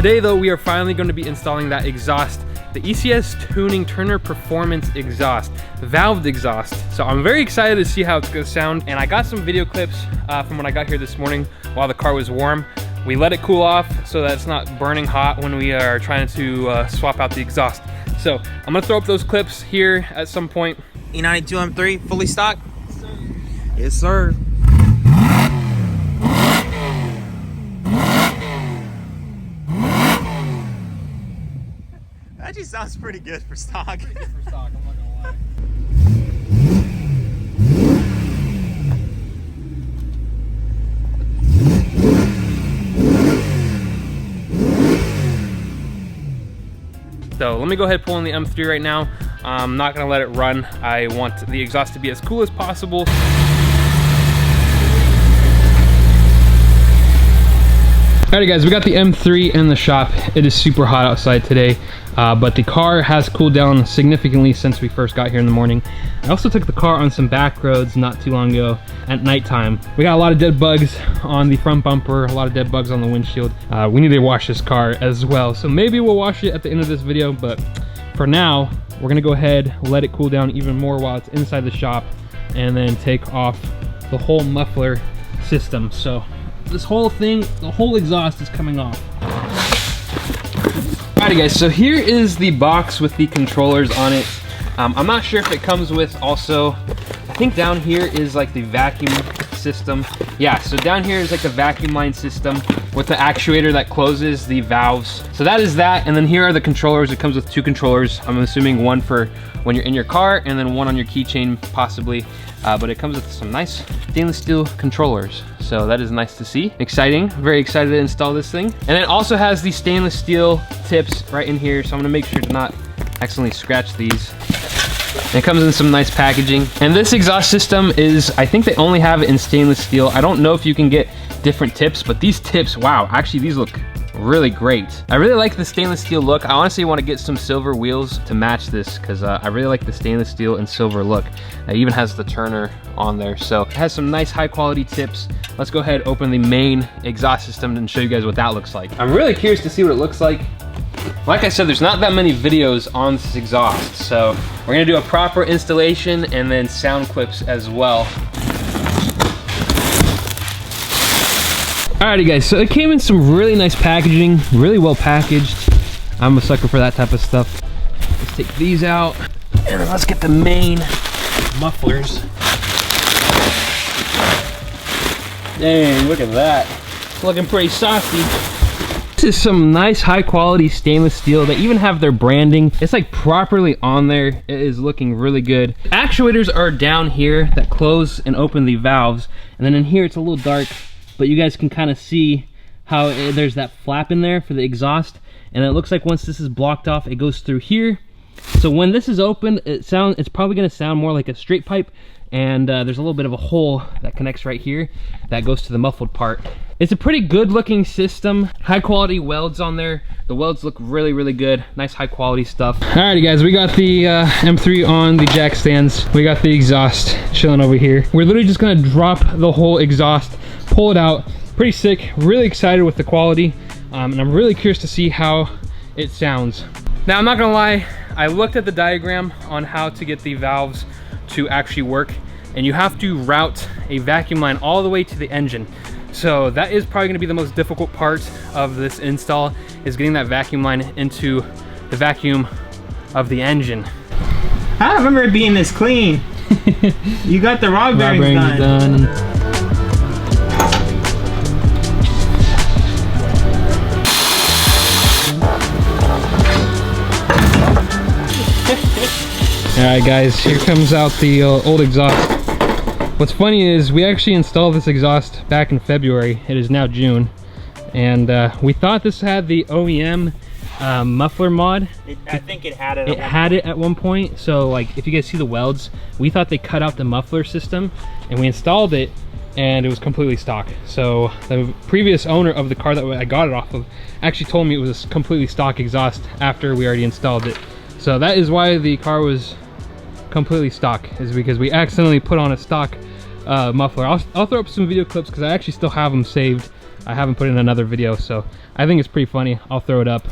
Today though, we are finally going to be installing that exhaust, the ECS Tuning Turner Performance exhaust, valved exhaust. So I'm very excited to see how it's going to sound, and I got some video clips from when I got here this morning while the car was warm. We let it cool off so that it's not burning hot when we are trying to swap out the exhaust. So I'm gonna throw up those clips here at some point. E92 M3, fully stock? Yes, sir. That just sounds pretty good for stock. Pretty good for stock, I'm not gonna lie. So let me go ahead and pull in the M3 right now. I'm not gonna let it run. I want the exhaust to be as cool as possible. Alrighty guys, we got the M3 in the shop. It is super hot outside today, but the car has cooled down significantly since we first got here in the morning. I also took the car on some back roads not too long ago at nighttime. We got a lot of dead bugs on the front bumper, a lot of dead bugs on the windshield. We need to wash this car as well, so maybe we'll wash it at the end of this video, but for now, we're gonna go ahead, let it cool down even more while it's inside the shop, and then take off the whole muffler system. So this whole thing, the whole exhaust is coming off. Alrighty guys, so here is the box with the controllers on it. I'm not sure if it comes with also, I think down here is like the vacuum system. Yeah, so down here is like the vacuum line system with the actuator that closes the valves. So that is that, and then here are the controllers. It comes with two controllers. I'm assuming one for when you're in your car and then one on your keychain possibly. But it comes with some nice stainless steel controllers. So that is nice to see. Exciting, very excited to install this thing. And it also has the stainless steel tips right in here. So I'm gonna make sure to not accidentally scratch these. And it comes in some nice packaging. And this exhaust system is, I think they only have it in stainless steel. I don't know if you can get different tips, but these tips, wow, actually these look really great. I really like the stainless steel look. I honestly want to get some silver wheels to match this because I really like the stainless steel and silver look. It even has the Turner on there, so it has some nice high quality tips. Let's go ahead and open the main exhaust system and show you guys what that looks like. I'm really curious to see what it looks like. Like I said, there's not that many videos on this exhaust, so we're gonna do a proper installation and then sound clips as well. Alrighty guys, so it came in some really nice packaging, really well packaged. I'm a sucker for that type of stuff. Let's take these out, and then let's get the main mufflers. Dang, look at that. It's looking pretty softy. This is some nice high quality stainless steel. They even have their branding. It's like properly on there. It is looking really good. Actuators are down here that close and open the valves. And then in here it's a little dark, but you guys can kind of see how there's that flap in there for the exhaust. And it looks like once this is blocked off, it goes through here. So when this is open, it's probably gonna sound more like a straight pipe. And there's a little bit of a hole that connects right here that goes to the muffled part. It's a pretty good looking system. High quality welds on there. The welds look really, really good. Nice high quality stuff. Alrighty guys, we got the M3 on the jack stands. We got the exhaust chilling over here. We're literally just gonna drop the whole exhaust, pull it out. Pretty sick, really excited with the quality. And I'm really curious to see how it sounds. Now I'm not gonna lie, I looked at the diagram on how to get the valves to actually work, and you have to route a vacuum line all the way to the engine. So that is probably gonna be the most difficult part of this install, is getting that vacuum line into the vacuum of the engine. I don't remember it being this clean. You got the rod bearings done. Alright guys, here comes out the old exhaust. What's funny is we actually installed this exhaust back in February. It is now June. And we thought this had the OEM muffler mod. I think it had it. It had it at one point. So like, if you guys see the welds, we thought they cut out the muffler system, and we installed it, and it was completely stock. So the previous owner of the car that I got it off of actually told me it was a completely stock exhaust after we already installed it. So that is why the car was completely stock, is because we accidentally put on a stock muffler. I'll throw up some video clips because I actually still have them saved I haven't put in another video, so I think it's pretty funny. I'll throw it up.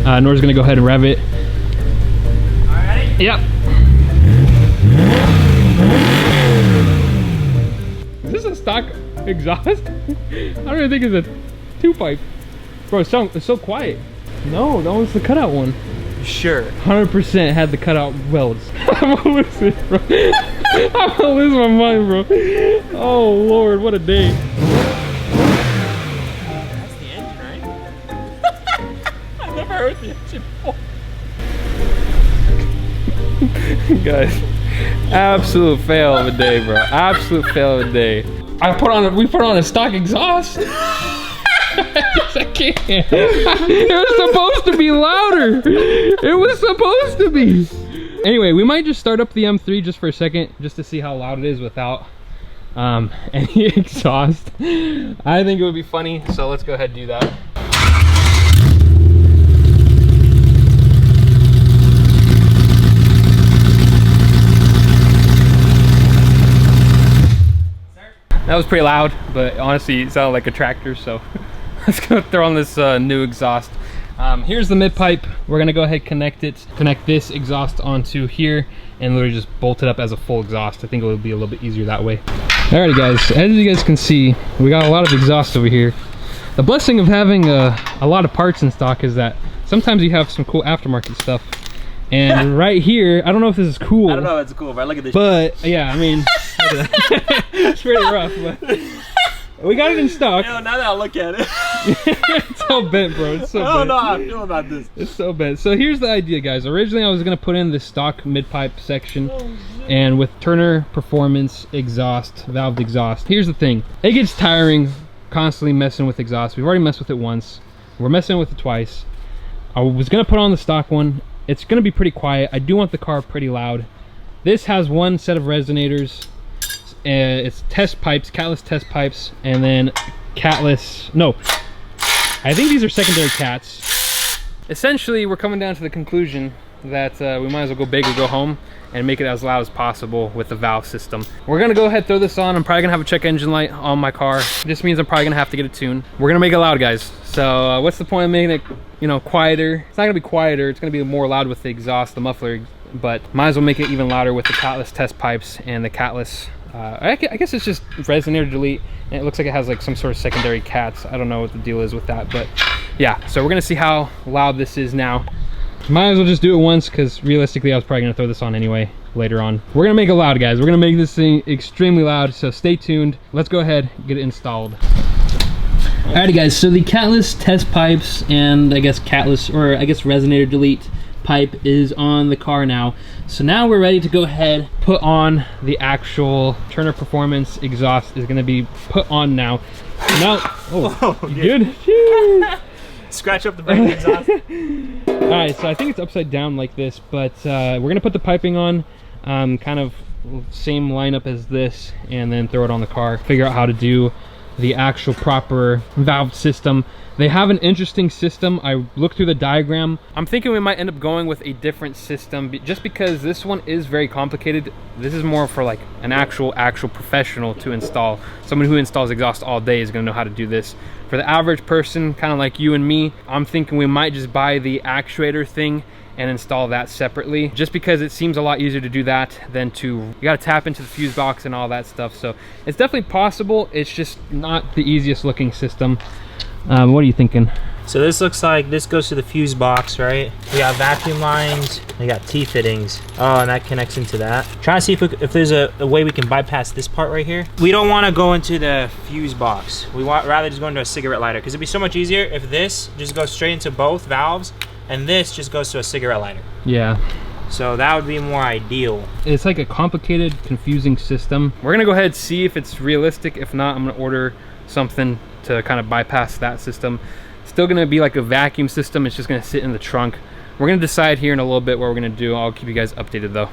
Nora's gonna go ahead and rev it. Alright? Yep. Is this a stock exhaust? I don't even think it's a 2-pipe. Bro, it's so quiet. No, that one's the cutout one. Sure. 100% had the cutout welds. I'm gonna lose it, bro. I'm gonna lose my mind, bro. Oh Lord, what a day. That's the engine, right? I've never heard the engine before. Guys, absolute fail of a day, bro. Absolute fail of a day. We put on a stock exhaust. I can't. It was supposed to be louder. It was supposed to be. Anyway, we might just start up the M3 just for a second, just to see how loud it is without any exhaust. I think it would be funny, so let's go ahead and do that. That was pretty loud, but honestly, it sounded like a tractor, so let's go throw on this new exhaust. Here's the mid pipe. We're gonna go ahead and connect this exhaust onto here, and literally just bolt it up as a full exhaust. I think it will be a little bit easier that way. Alrighty guys, as you guys can see, we got a lot of exhaust over here. The blessing of having a lot of parts in stock is that sometimes you have some cool aftermarket stuff. And right here, I don't know if this is cool. I don't know if it's cool, but look at this. But yeah, I mean, it's pretty rough, but we got it in stock. Now that I look at it. It's so bent, bro. It's so bent. I don't know how I feel about this. It's so bent. So here's the idea, guys. Originally, I was going to put in this stock mid-pipe section. And with Turner Performance exhaust, valved exhaust. Here's the thing. It gets tiring constantly messing with exhaust. We've already messed with it once. We're messing with it twice. I was going to put on the stock one. It's going to be pretty quiet. I do want the car pretty loud. This has one set of resonators. It's test pipes, catless test pipes, and then catless, no, I think these are secondary cats. Essentially, we're coming down to the conclusion that we might as well go big or go home and make it as loud as possible with the valve system. We're gonna go ahead and throw this on. I'm probably gonna have a check engine light on my car. This means I'm probably gonna have to get it tuned. We're gonna make it loud, guys. So what's the point of making it, you know, quieter? It's not gonna be quieter, it's gonna be more loud with the exhaust, the muffler, but might as well make it even louder with the catless test pipes and the catless, I guess it's just resonator delete, and it looks like it has like some sort of secondary cats. I don't know what the deal is with that, but yeah, so we're gonna see how loud this is now. Might as well just do it once, because realistically I was probably gonna throw this on anyway later on. We're gonna make it loud, guys. We're gonna make this thing extremely loud, so stay tuned. Let's go ahead and get it installed. Alrighty guys, so the catless test pipes and I guess catless, or I guess resonator delete pipe is on the car now. So now we're ready to go ahead, put on the actual Turner Performance exhaust is gonna be put on now. Now, oh, you good? Scratch up the brake exhaust. Alright, so I think it's upside down like this, but we're gonna put the piping on, kind of same lineup as this, and then throw it on the car. Figure out how to do the actual proper valve system. They have an interesting system. I looked through the diagram. I'm thinking we might end up going with a different system just because this one is very complicated. This is more for like an actual professional to install. Someone who installs exhaust all day is gonna know how to do this. For the average person, kind of like you and me, I'm thinking we might just buy the actuator thing and install that separately, just because it seems a lot easier to do that than to, you gotta tap into the fuse box and all that stuff. So it's definitely possible, it's just not the easiest looking system. What are you thinking? So this looks like this goes to the fuse box, right? We got vacuum lines, we got T-fittings. Oh, and that connects into that. Trying to see if there's a way we can bypass this part right here. We don't want to go into the fuse box. We want rather just go into a cigarette lighter, because it'd be so much easier if this just goes straight into both valves and this just goes to a cigarette lighter. Yeah. So that would be more ideal. It's like a complicated, confusing system. We're gonna go ahead and see if it's realistic. If not, I'm gonna order something to kind of bypass that system. Still gonna be like a vacuum system. It's just gonna sit in the trunk. We're gonna decide here in a little bit what we're gonna do. I'll keep you guys updated though.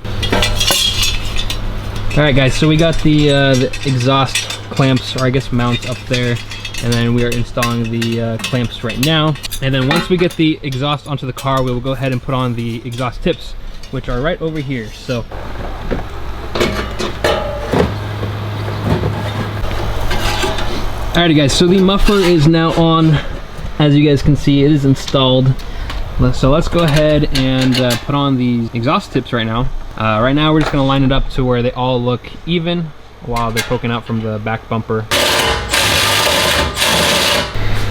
All right guys, so we got the exhaust clamps, or I guess mounts up there, and then we are installing the clamps right now. And then once we get the exhaust onto the car, we will go ahead and put on the exhaust tips, which are right over here. So Alrighty guys, so the muffler is now on. As you guys can see, it is installed. So let's go ahead and put on these exhaust tips right now. Right now we're just gonna line it up to where they all look even while they're poking out from the back bumper.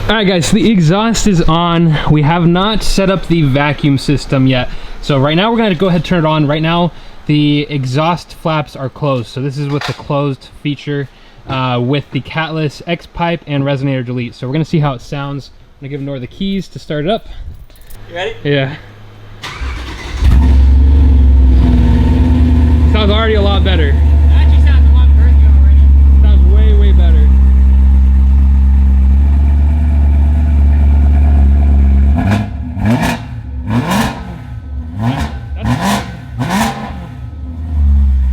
Alright guys, so the exhaust is on. We have not set up the vacuum system yet. So right now we're gonna go ahead and turn it on. Right now the exhaust flaps are closed. So this is with the closed feature with the catless X pipe and resonator delete. So we're gonna see how it sounds. I'm gonna give Nora the keys to start it up. You ready? Yeah. Sounds already a lot better. It actually sounds a lot earthier already. Sounds way, way better.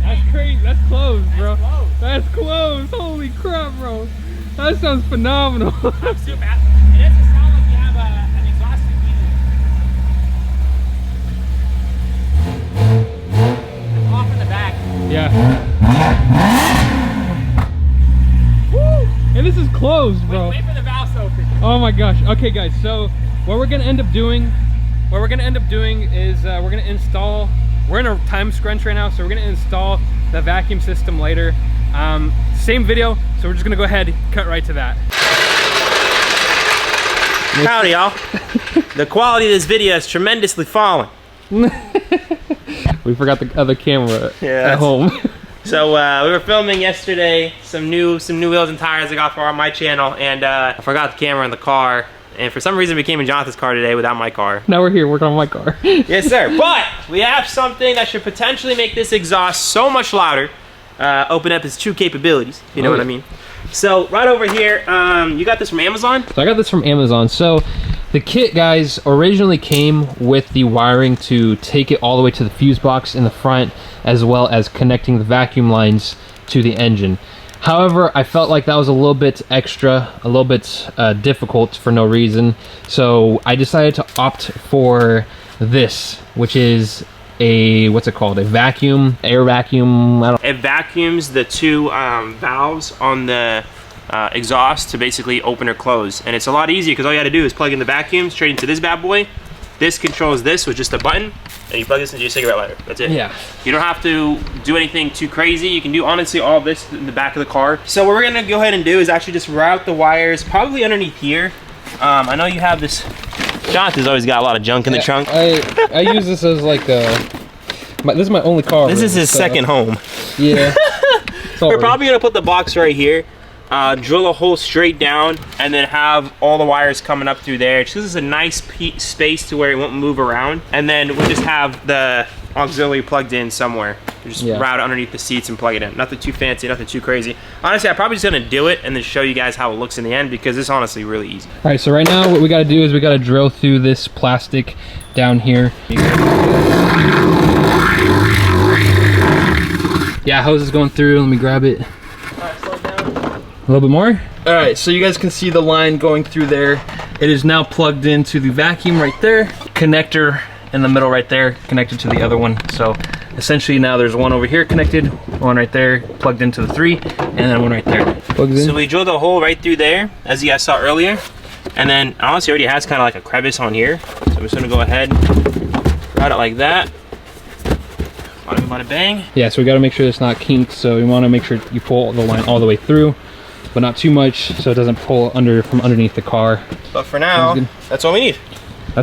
That's crazy. That's closed, bro. That's closed. Holy crap, bro. That sounds phenomenal. I'm super happy. It doesn't sound like you have an exhaust either. It's off in the back. Yeah. Woo! And this is closed, bro. Wait for the valves to open. Oh my gosh. Okay guys, so what we're gonna end up doing is we're gonna install, we're in a time scrunch right now, so we're gonna install the vacuum system later. Same video, so we're just gonna go ahead and cut right to that. Howdy y'all. The quality of this video is tremendously fallen. We forgot the other camera Yeah, at home. So we were filming yesterday some new wheels and tires I got for my channel, and I forgot the camera in the car, and for some reason we came in Jonathan's car today without my car. Now we're here working on my car. Yes sir, but we have something that should potentially make this exhaust so much louder, open up its true capabilities, if you know what I mean. So right over here, you got this from Amazon? So I got this from Amazon. So the kit, guys, originally came with the wiring to take it all the way to the fuse box in the front, as well as connecting the vacuum lines to the engine. However, I felt like that was a little bit extra, a little bit difficult for no reason. So I decided to opt for this, which is a, what's it called? A vacuum, air vacuum, I don't know. It vacuums the two valves on the exhaust to basically open or close. And it's a lot easier because all you had to do is plug in the vacuum straight into this bad boy. This controls this with just a button, and you plug this into your cigarette lighter. That's it. Yeah. You don't have to do anything too crazy. You can do honestly all this in the back of the car. So what we're gonna go ahead and do is actually just route the wires probably underneath here. I know you have this. Jonathan's always got a lot of junk in the trunk. I use this as like this is my only car. This is his second home. Yeah. We're probably gonna put the box right here, drill a hole straight down, and then have all the wires coming up through there. Just this is a nice space to where it won't move around. And then we'll just have the auxiliary plugged in somewhere. We'll just route it underneath the seats and plug it in. Nothing too fancy, nothing too crazy. Honestly, I'm probably just gonna do it and then show you guys how it looks in the end, because it's honestly really easy. All right, so right now what we gotta do is we gotta drill through this plastic down here. Yeah, hose is going through. Let me grab it. Alright, slow down. A little bit more. All right, so you guys can see the line going through there. It is now plugged into the vacuum right there. Connector in the middle right there, connected to the other one. So essentially now there's one over here connected, one right there, plugged into the 3, and then one right there. Plugs in. So we drilled a hole right through there, as you guys saw earlier. And then honestly already has kind of like a crevice on here. So I'm just gonna go ahead, route it like that. Bada bang. Yeah, so we gotta make sure it's not kinked, so you wanna make sure you pull the line all the way through, but not too much so it doesn't pull from underneath the car. But for now, that's all we need.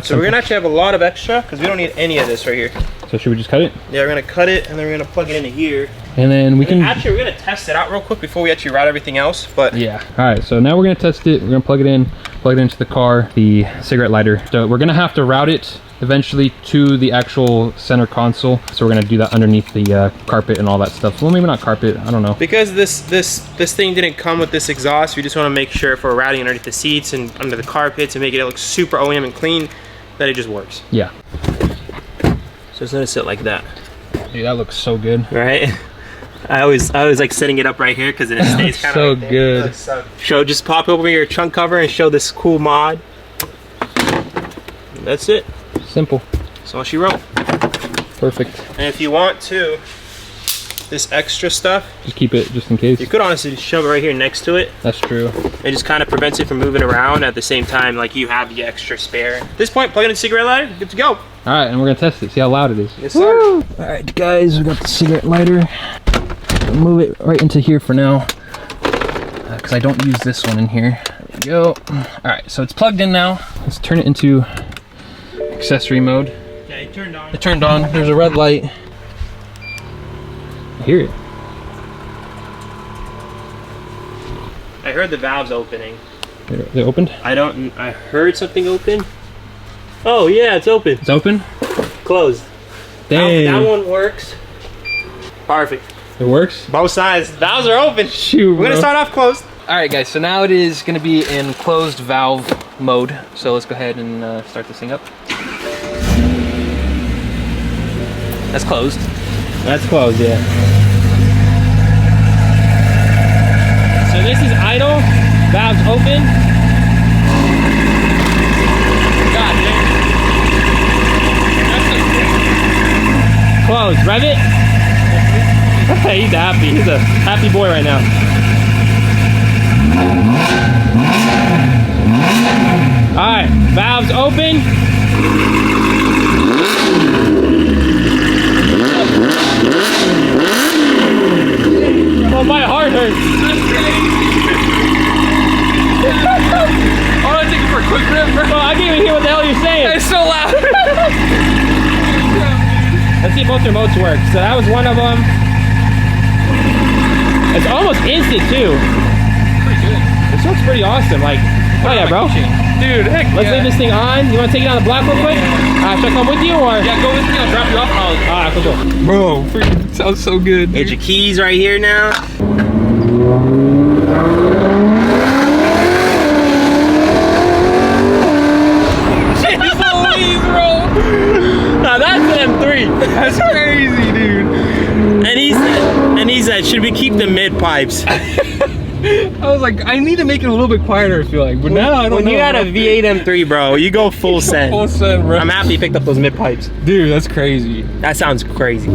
So we're gonna actually have a lot of extra because we don't need any of this right here. So should we just cut it? Yeah, we're gonna cut it and then we're gonna plug it into here. And then we can... Actually, we're gonna test it out real quick before we actually route everything else, but... Yeah. All right, so now we're gonna test it. We're gonna plug it into the car, the cigarette lighter. So we're gonna have to route it eventually to the actual center console. So we're gonna do that underneath the carpet and all that stuff. Well, maybe not carpet, I don't know. Because this thing didn't come with this exhaust, we just wanna make sure if we're routing underneath the seats and under the carpets and make it look super OEM and clean, that it just works. Yeah. So it's gonna sit like that. Dude, that looks so good. Right? I always like setting it up right here because it stays kind of so right good. So just pop over your trunk cover and show this cool mod. And that's it. Simple. That's all she wrote. Perfect. And if you want to, this extra stuff. Just keep it just in case. You could honestly just shove it right here next to it. That's true. It just kind of prevents it from moving around at the same time, like you have the extra spare. At this point, plug in a cigarette lighter, good to go. All right, and we're gonna test it, see how loud it is. Yes, sir. Woo! All right, guys, we got the cigarette lighter. I'll move it right into here for now, because I don't use this one in here. There we go. All right, so it's plugged in now. Let's turn it into accessory mode. Yeah, it turned on. It turned on. There's a red light. I hear it. I heard the valves opening. They opened? I heard something open. Oh yeah, it's open. It's open? Closed. Dang. That one works. Perfect. It works? Both sides. Valves are open. Shoot, We're gonna start off closed. All right, guys, so now it is gonna be in closed valve mode. So let's go ahead and start this thing up. That's closed. That's closed, yeah. So this is idle, valves open. God damn. Closed, rev it. He's happy, he's a happy boy right now. All right, valves open. Oh, my heart hurts. I want to take it for a quick rip, bro. Well, I can't even hear what the hell you're saying. It's so loud. Let's see if both remotes work. So that was one of them. It's almost instant too. Pretty good. This looks pretty awesome. Like, oh yeah, bro. Dude, heck Let's leave this thing on. You want to take it on the block real quick? Should I come with you or? Yeah, go with me. I'll drop you off. Alright, cool. Bro, freaking sounds so good. Here's your keys right here now. Please, bro. Now that's an M3. That's crazy, dude. And he said, should we keep the mid pipes? I was like, I need to make it a little bit quieter, I feel like. But now I don't know. When you got a V8 M3, bro, you go full send. Full send, bro. I'm happy you picked up those mid pipes. Dude, that's crazy. That sounds crazy.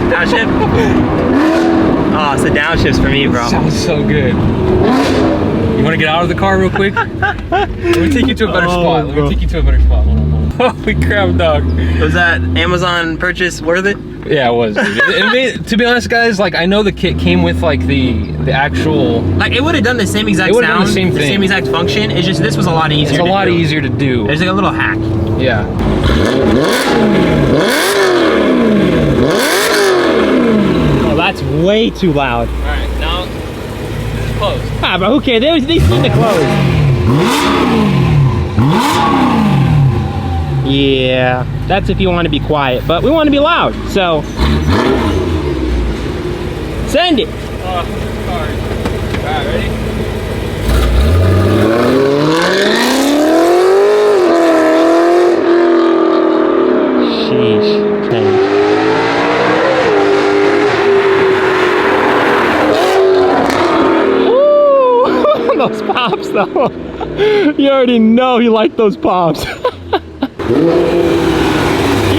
Downshift? Oh, it's the downshifts for me, bro. Sounds so good. You want to get out of the car real quick? Let me take you to a better spot. Let me take you to a better spot. Hold on. Holy crap, dog. Was that Amazon purchase worth it? Yeah, it was, dude. It made, to be honest, guys, like, I know the kit came with, like, the actual... Like, it would have done the same exact It would've done sound, the same thing. exact function. It's just this was a lot easier It's a lot easier to do. There's like a little hack. Yeah. Oh, that's way too loud. All right, now this is closed. Ah, but who cares? They seem to close. Yeah, that's if you want to be quiet, but we want to be loud, so send it. Oh, sorry. All right, ready? Sheesh. Woo! Those pops, though. You already know you like those pops. You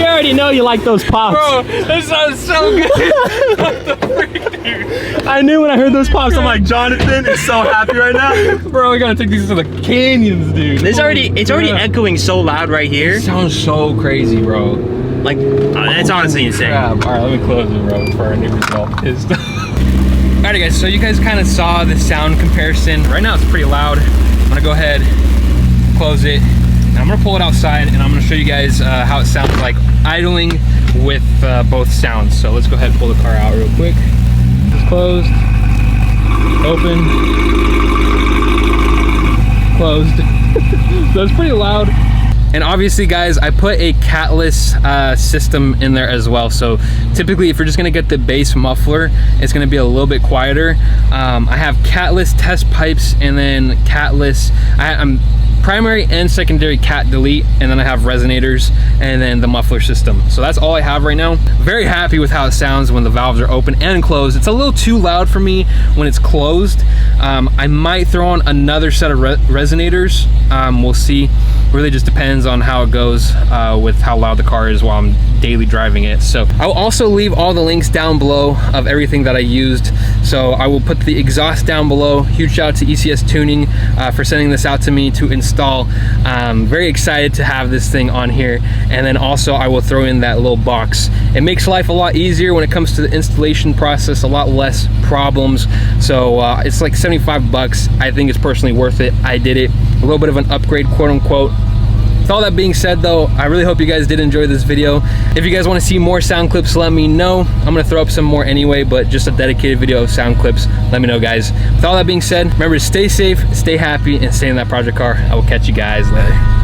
already know you like those pops. Bro, that sounds so good. What the freak, dude? I knew when I heard those pops, I'm like, Jonathan is so happy right now. Bro, we gotta take these to the canyons, dude. It's already echoing so loud right here. It sounds so crazy, bro. Like, it's honestly insane. Crap. All right, let me close it, bro, before our neighbors get all pissed. Alrighty, guys, so you guys kind of saw the sound comparison. Right now, it's pretty loud. I'm gonna go ahead, close it. I'm gonna pull it outside and I'm gonna show you guys how it sounds like idling with both sounds. So let's go ahead and pull the car out real quick. It's closed, open, closed. So it's pretty loud. And obviously, guys, I put a catless system in there as well. So typically, if you're just gonna get the base muffler, it's gonna be a little bit quieter. I have catless test pipes and then catless. I'm primary and secondary cat delete, and then I have resonators, and then the muffler system. So that's all I have right now. Very happy with how it sounds when the valves are open and closed. It's a little too loud for me when it's closed. I might throw on another set of resonators. We'll see. Really just depends on how it goes with how loud the car is while I'm daily driving it. So I'll also leave all the links down below of everything that I used. So I will put the exhaust down below. Huge shout out to ECS Tuning for sending this out to me to install. Very excited to have this thing on here. And then also I will throw in that little box. It makes life a lot easier when it comes to the installation process, a lot less problems. So it's like 75 bucks. I think it's personally worth it. I did it. A little bit of an upgrade, quote unquote. With all that being said though, I really hope you guys did enjoy this video. If you guys want to see more sound clips, let me know. I'm gonna throw up some more anyway, but just a dedicated video of sound clips, let me know, guys. With all that being said, remember to stay safe, stay happy, and stay in that project car. I will catch you guys later.